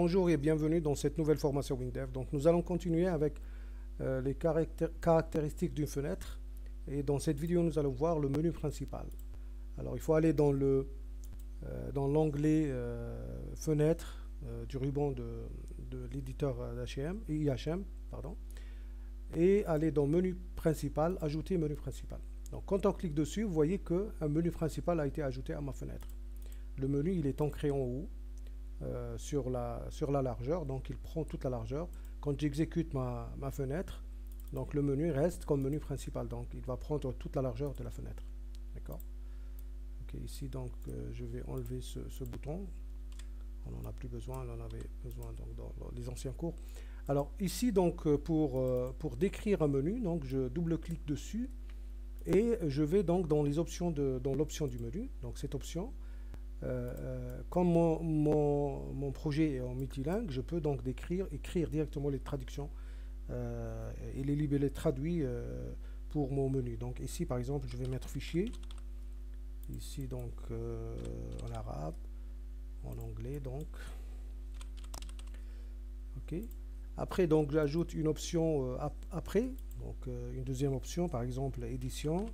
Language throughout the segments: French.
Bonjour et bienvenue dans cette nouvelle formation WinDev. Donc nous allons continuer avec les caractéristiques d'une fenêtre. Et dans cette vidéo, nous allons voir le menu principal. Alors il faut aller dans l'onglet fenêtre du ruban de l'éditeur IHM, pardon, et aller dans menu principal, ajouter menu principal. Donc quand on clique dessus, vous voyez qu'un menu principal a été ajouté à ma fenêtre. Le menu, il est ancré en haut sur la largeur, donc il prend toute la largeur. Quand j'exécute ma fenêtre, donc le menu reste comme menu principal, donc il va prendre toute la largeur de la fenêtre. D'accord? Ok, ici donc je vais enlever ce bouton. On n'en a plus besoin, on en avait besoin donc, dans les anciens cours. Alors ici donc pour décrire un menu, donc je double-clique dessus et je vais donc dans les options dans l'option du menu, donc cette option. Comme mon projet est en multilingue, je peux donc écrire directement les traductions et les libellés traduits pour mon menu. Donc ici par exemple je vais mettre fichier, ici donc en arabe, en anglais donc. Ok. Après donc j'ajoute une option après, donc une deuxième option par exemple édition.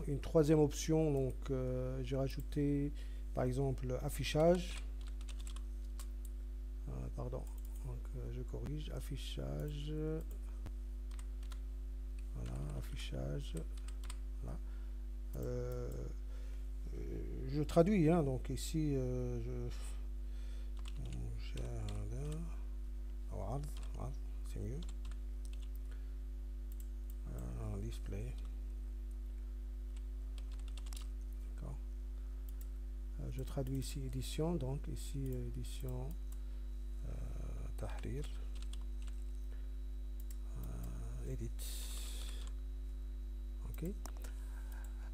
Une troisième option, donc j'ai rajouté par exemple affichage, pardon, donc je corrige, affichage, voilà, affichage, voilà. Je traduis, hein, donc ici c'est mieux, display. Je traduis ici édition, donc ici édition Tahrir, edit. Ok.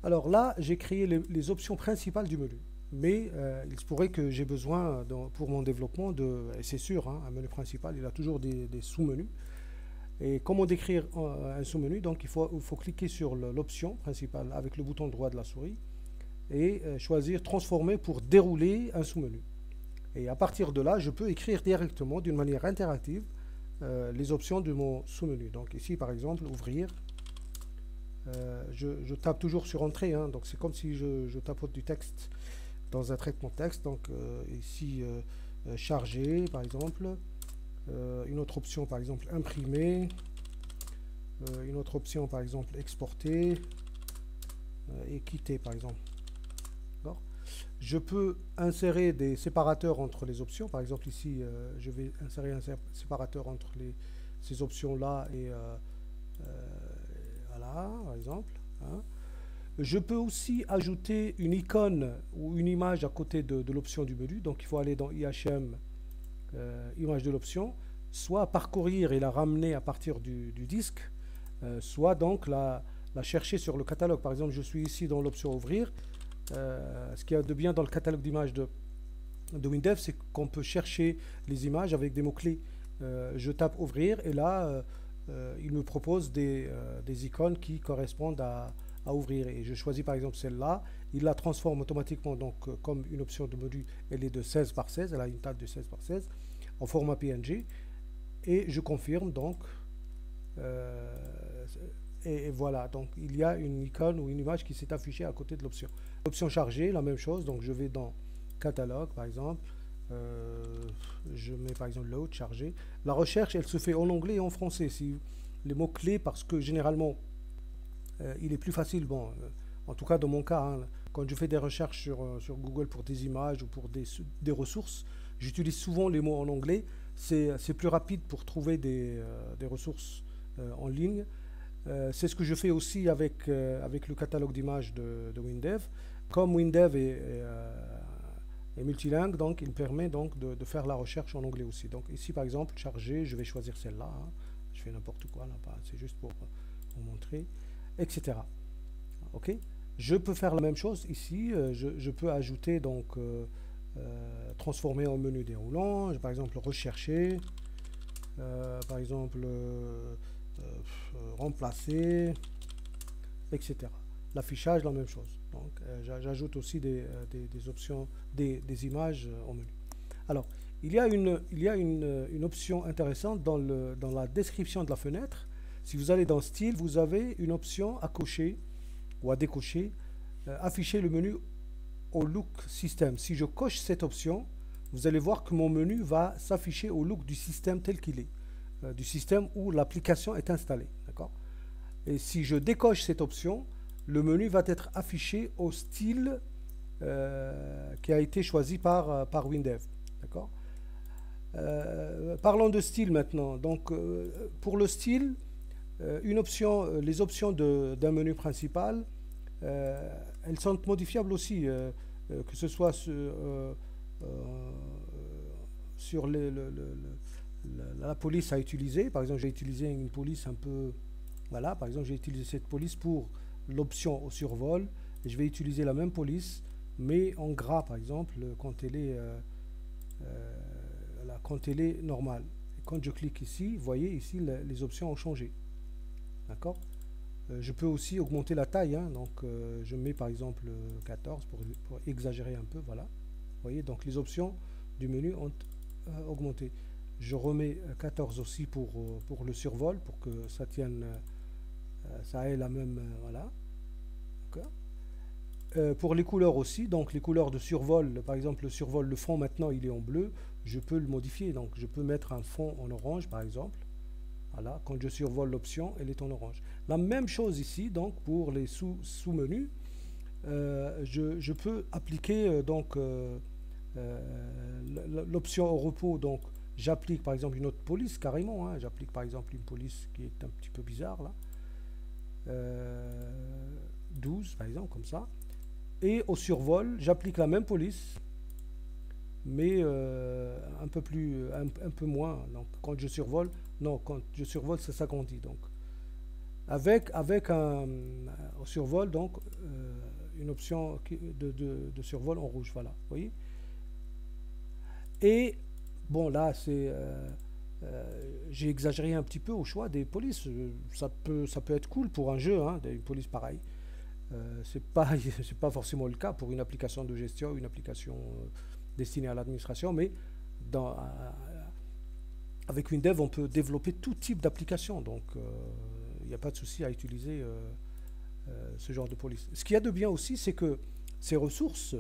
Alors là, j'ai créé les options principales du menu, mais il se pourrait que j'ai besoin pour mon développement et c'est sûr, hein, un menu principal, il a toujours des sous-menus. Et comment décrire un sous-menu? Donc il faut cliquer sur l'option principale avec le bouton droit de la souris et choisir transformer pour dérouler un sous-menu. Et à partir de là, je peux écrire directement d'une manière interactive les options de mon sous-menu. Donc ici par exemple, ouvrir, je tape toujours sur entrée, hein, donc c'est comme si je tapote du texte dans un traitement de texte. Donc ici charger par exemple, une autre option par exemple imprimer, une autre option par exemple exporter et quitter par exemple. Je peux insérer des séparateurs entre les options. Par exemple, ici, je vais insérer un séparateur entre ces options-là et voilà, par exemple. Hein. Je peux aussi ajouter une icône ou une image à côté de l'option du menu. Donc, il faut aller dans IHM, image de l'option, soit parcourir et la ramener à partir du disque, soit donc la chercher sur le catalogue. Par exemple, je suis ici dans l'option ouvrir. Ce qu'il y a de bien dans le catalogue d'images de WinDev, c'est qu'on peut chercher les images avec des mots-clés. Je tape ouvrir et là, il me propose des icônes qui correspondent à ouvrir. Et je choisis par exemple celle-là. Il la transforme automatiquement, donc comme une option de menu, elle est de 16 par 16, elle a une taille de 16 par 16 en format PNG. Et je confirme donc. Et voilà, donc il y a une icône ou une image qui s'est affichée à côté de l'option. L'option chargée, la même chose, donc je vais dans catalogue par exemple, je mets par exemple load, chargé. La recherche, elle se fait en anglais et en français, si les mots-clés, parce que généralement, il est plus facile, bon, en tout cas dans mon cas, hein, quand je fais des recherches sur Google pour des images ou pour des ressources, j'utilise souvent les mots en anglais, c'est plus rapide pour trouver des ressources en ligne. C'est ce que je fais aussi avec le catalogue d'images de WinDev. Comme WinDev est multilingue, donc il me permet donc de faire la recherche en anglais aussi. Donc ici par exemple, charger, je vais choisir celle-là. Hein. Je fais n'importe quoi, c'est juste pour montrer, etc. Ok. Je peux faire la même chose ici. Je peux ajouter donc transformer en menu déroulant. Par exemple rechercher. Par exemple remplacer, etc. L'affichage, la même chose. Donc, j'ajoute aussi des options, des images au menu. Alors, il y a une option intéressante dans la description de la fenêtre. Si vous allez dans Style, vous avez une option à cocher ou à décocher, afficher le menu au look système. Si je coche cette option, vous allez voir que mon menu va s'afficher au look du système tel qu'il est, du système où l'application est installée. D'accord? Et si je décoche cette option, le menu va être affiché au style qui a été choisi par WinDev. D'accord? Parlons de style maintenant. Donc, pour le style, les options d'un menu principal, elles sont modifiables aussi, que ce soit sur la police à utiliser. Par exemple, j'ai utilisé une police un peu... Voilà, par exemple, j'ai utilisé cette police pour l'option au survol. Et je vais utiliser la même police, mais en gras, par exemple, quand elle est normale. Et quand je clique ici, vous voyez, ici, les options ont changé. D'accord? Je peux aussi augmenter la taille, hein, donc je mets par exemple 14 pour exagérer un peu, voilà. Vous voyez, donc les options du menu ont augmenté. Je remets 14 aussi pour le survol, pour que ça tienne, ça ait la même, voilà. Pour les couleurs aussi, donc les couleurs de survol, par exemple le survol, le fond maintenant il est en bleu, je peux le modifier, donc je peux mettre un fond en orange par exemple. Voilà, quand je survole l'option, elle est en orange. La même chose ici, donc pour les sous-menus, je peux appliquer l'option au repos. Donc j'applique par exemple une autre police carrément. Hein, j'applique par exemple une police qui est un petit peu bizarre là. 12 par exemple, comme ça. Et au survol, j'applique la même police, mais un peu moins. Donc quand je survole, quand je survole, ça s'agrandit. Donc avec au survol, donc une option de survol en rouge, voilà. Vous voyez. Et bon, là j'ai exagéré un petit peu au choix des polices. Ça peut être cool pour un jeu, hein, une police pareille. C'est pas forcément le cas pour une application de gestion, une application destinée à l'administration, mais avec WinDev, on peut développer tout type d'application, donc il n'y a pas de souci à utiliser ce genre de police. Ce qu'il y a de bien aussi, c'est que ces ressources,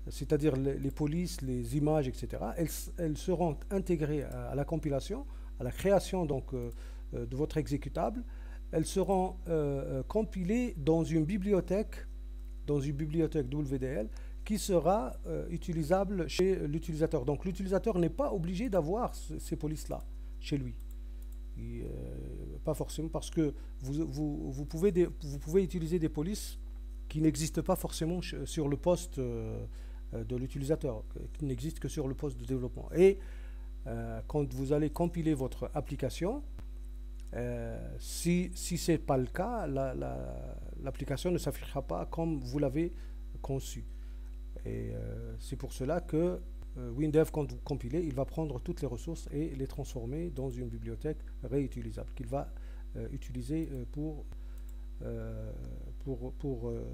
c'est-à-dire les polices, les images, etc., elles seront intégrées à la compilation, à la création donc, de votre exécutable. Elles seront compilées dans une bibliothèque WDL qui sera utilisable chez l'utilisateur. Donc l'utilisateur n'est pas obligé d'avoir ces polices-là chez lui. Pas forcément, parce que vous pouvez utiliser des polices qui n'existent pas forcément sur le poste de l'utilisateur, qui n'existent que sur le poste de développement. Et quand vous allez compiler votre application, si ce n'est pas le cas, l'application ne s'affichera pas comme vous l'avez conçu. Et c'est pour cela que WinDev, quand vous compilez, il va prendre toutes les ressources et les transformer dans une bibliothèque réutilisable qu'il va utiliser pour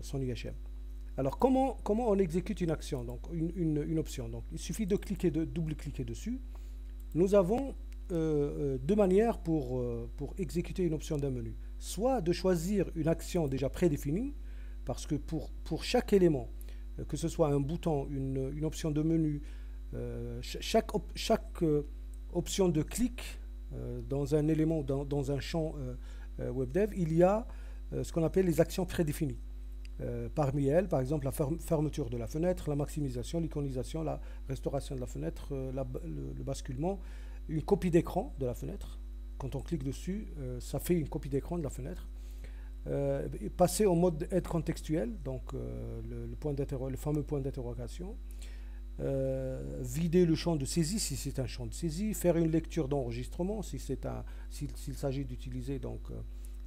son IHM. Alors, comment on exécute une action, donc une option? Donc, il suffit de double-cliquer dessus. Nous avons deux manières pour exécuter une option d'un menu. Soit de choisir une action déjà prédéfinie, parce que pour chaque élément, que ce soit un bouton, une option de menu, chaque option de clic dans un élément, dans un champ WebDev, il y a ce qu'on appelle les actions prédéfinies. Parmi elles, par exemple, la fermeture de la fenêtre, la maximisation, l'iconisation, la restauration de la fenêtre, le basculement, une copie d'écran de la fenêtre. Quand on clique dessus, ça fait une copie d'écran de la fenêtre. Passer au mode aide contextuelle, donc le fameux point d'interrogation. Vider le champ de saisie si c'est un champ de saisie, faire une lecture d'enregistrement s'il s'agit d'utiliser donc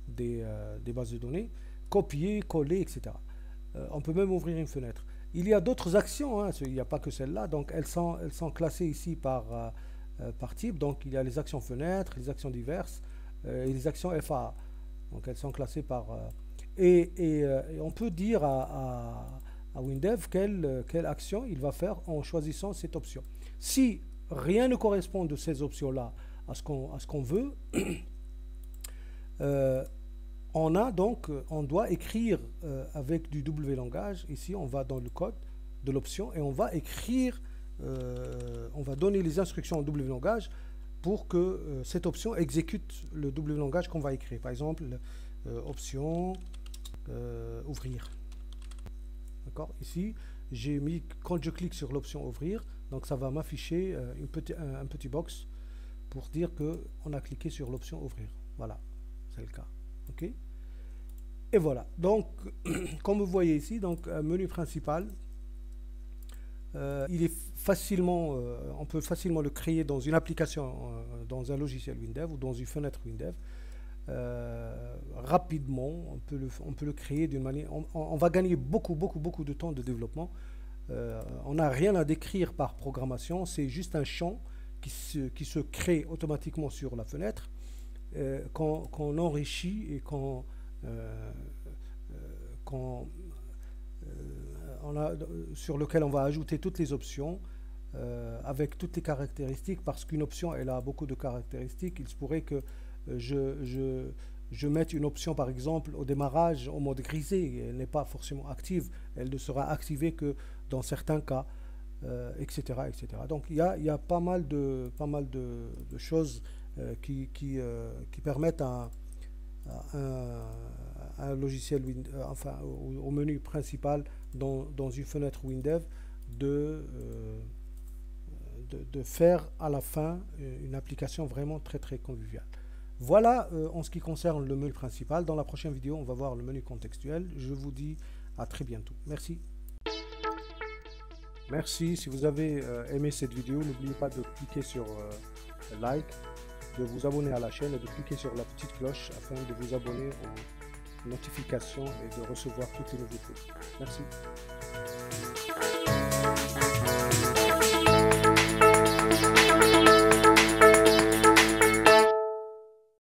des bases de données, copier, coller, etc. On peut même ouvrir une fenêtre. Il y a d'autres actions, hein, il n'y a pas que celle-là, donc elles sont classées ici par type. Donc il y a les actions fenêtres, les actions diverses et les actions FAA. Donc elles sont classées par... et on peut dire à à WinDev quelle action il va faire en choisissant cette option. Si rien ne correspond de ces options-là à ce qu'on veut, on doit écrire avec du W-langage. Ici, on va dans le code de l'option et on va écrire, on va donner les instructions en W-langage pour que cette option exécute le W-langage qu'on va écrire. Par exemple, option ouvrir. D'accord. Ici, j'ai mis, quand je clique sur l'option ouvrir, donc ça va m'afficher un petit box pour dire qu'on a cliqué sur l'option ouvrir. Voilà, c'est le cas. OK. Et voilà. Donc, comme vous voyez ici, donc un menu principal, il est facilement, on peut facilement le créer dans une application, dans un logiciel WinDev ou dans une fenêtre WinDev. Rapidement, on peut le créer d'une manière. On va gagner beaucoup de temps de développement. On n'a rien à décrire par programmation, c'est juste un champ qui se crée automatiquement sur la fenêtre, qu'on enrichit et sur lequel on va ajouter toutes les options avec toutes les caractéristiques, parce qu'une option elle a beaucoup de caractéristiques. Il se pourrait que je mette une option par exemple au démarrage en mode grisé, elle n'est pas forcément active, elle ne sera activée que dans certains cas, etc., etc. Donc il y a pas mal de choses qui permettent à un logiciel enfin au menu principal dans une fenêtre WinDev de faire à la fin une application vraiment très conviviale. Voilà en ce qui concerne le menu principal. Dans la prochaine vidéo, on va voir le menu contextuel. Je vous dis à très bientôt. Merci. Merci. Si vous avez aimé cette vidéo, n'oubliez pas de cliquer sur like, de vous abonner à la chaîne et de cliquer sur la petite cloche afin de vous abonner aux notifications et de recevoir toutes les nouveautés. Merci.